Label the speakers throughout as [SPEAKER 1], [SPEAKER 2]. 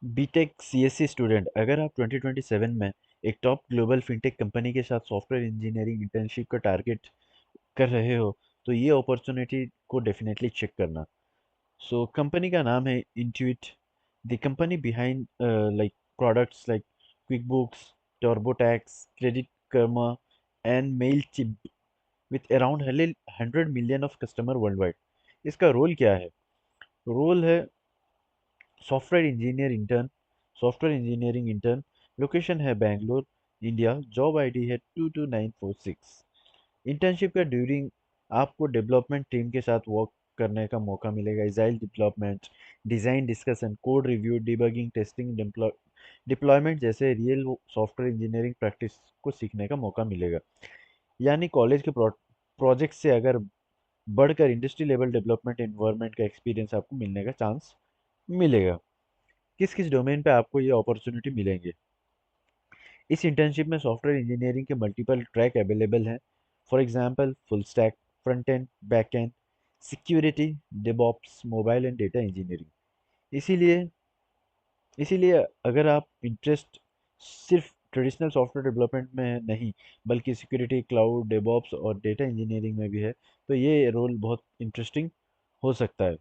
[SPEAKER 1] BTech CSC student, अगर आप 2027 में एक टॉप ग्लोबल फिनटेक कंपनी के साथ सॉफ्टवेयर इंजीनियरिंग इंटर्नशिप का टारगेट कर रहे हो, तो ये अपॉर्चुनिटी को डेफिनेटली चेक करना। सो कंपनी का नाम है Intuit. The company behind like products like QuickBooks, TurboTax, Credit Karma and Mailchimp with around 100 million of customer world wide. इसका रोल क्या है? रोल है software engineer intern, software engineering intern. Location है Bangalore, India. Job ID है 22946। Internship का during आपको development team के साथ वर्क करने का मौका मिलेगा। Agile development, design discussion, code review, debugging, testing, deployment जैसे रियल सॉफ्टवेयर इंजीनियरिंग प्रैक्टिस को सीखने का मौका मिलेगा। यानी कॉलेज के प्रोजेक्ट से अगर बढ़कर इंडस्ट्री लेवल डेवलपमेंट एनवायरनमेंट का एक्सपीरियंस आपको मिलने का चांस मिलेगा। किस किस डोमेन पे आपको ये अपॉर्चुनिटी मिलेंगे? इस इंटर्नशिप में सॉफ्टवेयर इंजीनियरिंग के मल्टीपल ट्रैक अवेलेबल हैं। For example full stack, front end, back and, security, DevOps, mobile and data engineering. इसीलिए इसीलिए अगर आप इंटरेस्ट सिर्फ ट्रेडिशनल सॉफ्टवेयर डेवलपमेंट में है नहीं, बल्कि सिक्योरिटी, क्लाउड, डेवऑप्स और डेटा इंजीनियरिंग में भी है, तो ये रोल बहुत इंटरेस्टिंग हो सकता है।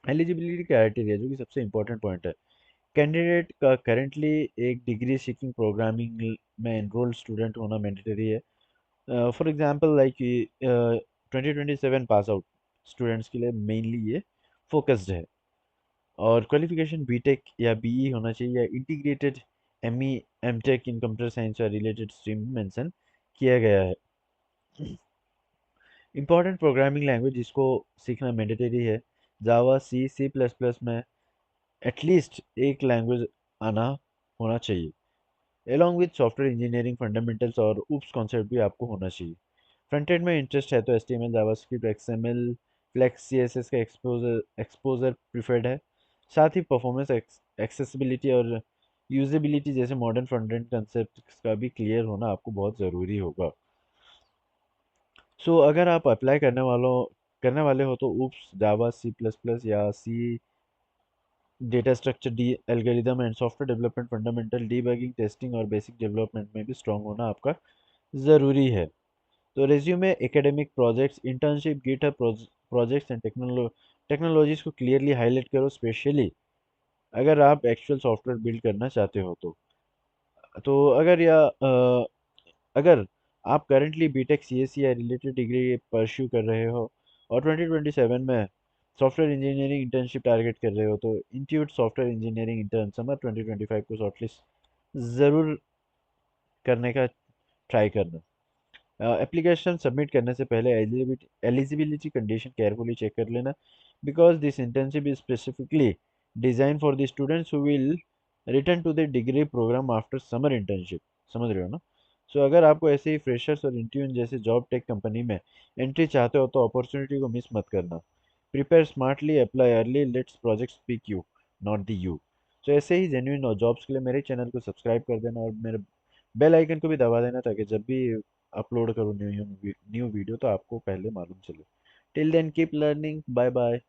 [SPEAKER 1] एलिजिबिलिटी क्राइटेरिया, जो कि सबसे इंपॉर्टेंट पॉइंट है। कैंडिडेट का करेंटली एक डिग्री सीकिंग प्रोग्रामिंग में एनरोल्ड स्टूडेंट होना मैंडेटरी है। For example like 2027 pass out students के लिए मेनली ये फोकस्ड है। और क्वालिफिकेशन बीटेक या बीई होना चाहिए, या integrated ME MTech in computer science या रिलेटेड स्ट्रीम मेंशन किया गया है। इंपॉर्टेंट प्रोग्रामिंग लैंग्वेज जिसको सीखना मैंडेटरी है, जावा, सी, सी प्लस प्लस में एटलीस्ट एक लैंग्वेज आना होना चाहिए। along with software engineering fundamentals और ऊप्स कॉन्सेप्ट भी आपको होना चाहिए। फ्रंट एंड में इंटरेस्ट है तो HTML, JavaScript, XML, Flex, CSS का एक्सपोजर प्रिफर्ड है। साथ ही परफॉर्मेंस, एक्सेसिबिलिटी और यूजेबिलिटी जैसे मॉडर्न फ्रंट एंड कंसेप्ट का भी क्लियर होना आपको बहुत ज़रूरी होगा। सो अगर आप अप्लाई करने वाले हो तो OOPS, Java, C plus plus या C, data structure, D algorithm and software development fundamental, debugging, testing और बेसिक डेवलपमेंट में भी स्ट्रांग होना आपका ज़रूरी है। तो resume, academic projects, internship, GitHub projects and technologies को क्लियरली हाईलाइट करो, स्पेशली अगर आप एक्चुअल सॉफ्टवेयर बिल्ड करना चाहते हो तो अगर आप करंटली बीटेक, सीएससी या रिलेटेड डिग्री परस्यू कर रहे हो और 2027 में सॉफ्टवेयर इंजीनियरिंग इंटर्नशिप टारगेट कर रहे हो, तो institute software engineering intern summer 2025 को शॉर्टलिस्ट ज़रूर करने का ट्राई करना। एप्लीकेशन सबमिट करने से पहले एलिजिबिलिटी कंडीशन केयरफुली चेक कर लेना, because this internship is specifically design for the students who will return to the degree programme after summer internship. समझ रहे हो ना? सो अगर आपको ऐसे ही फ्रेशर्स और इंट्यून जैसे जॉब टेक कंपनी में एंट्री चाहते हो तो अपॉर्चुनिटी को मिस मत करना। Prepare smartly, apply early, let's project speak you, not the you. तो ऐसे ही जेन्युइन जॉब्स के लिए मेरे चैनल को सब्सक्राइब कर देना और मेरे बेल आइकन को भी दबा देना, ताकि जब भी अपलोड करूँ न्यू वीडियो तो आपको पहले मालूम चले। Till then keep learning, bye bye.